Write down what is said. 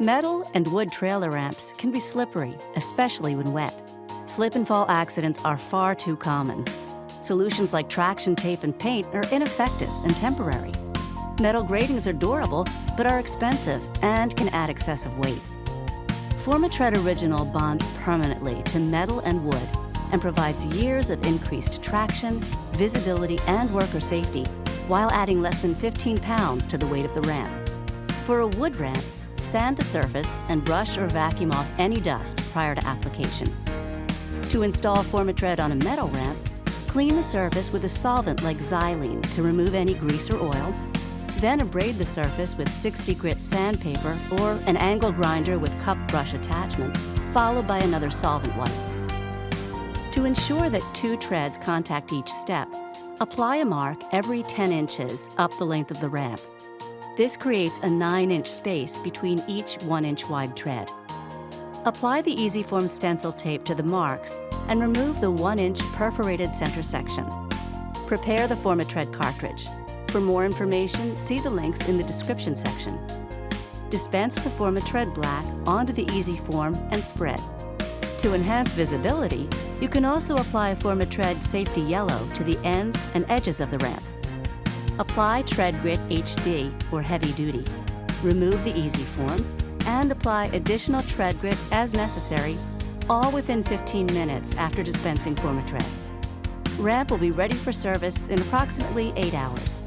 Metal and wood trailer ramps can be slippery, especially when wet. Slip and fall accidents are far too common. Solutions like traction tape and paint are ineffective and temporary. Metal gratings are durable, but are expensive and can add excessive weight. Form-A-Tread Original bonds permanently to metal and wood and provides years of increased traction, visibility, and worker safety, while adding less than 15 pounds to the weight of the ramp. For a wood ramp, sand the surface and brush or vacuum off any dust prior to application. To install Form-A-Tread on a metal ramp, clean the surface with a solvent like xylene to remove any grease or oil, then abrade the surface with 60 grit sandpaper or an angle grinder with cup brush attachment, followed by another solvent wipe. To ensure that 2 treads contact each step, apply a mark every 10 inches up the length of the ramp. This creates a 9-inch space between each 1-inch wide tread. Apply the EasyForm stencil tape to the marks and remove the 1-inch perforated center section. Prepare the Form-A-Tread cartridge. For more information, see the links in the description section. Dispense the Form-A-Tread black onto the EasyForm and spread. To enhance visibility, you can also apply Form-A-Tread Safety Yellow to the ends and edges of the ramp. Apply Tread Grit HD or Heavy Duty. Remove the EasyForm and apply additional Tread Grit as necessary, all within 15 minutes after dispensing Form-A-Tread. Ramp will be ready for service in approximately 8 hours.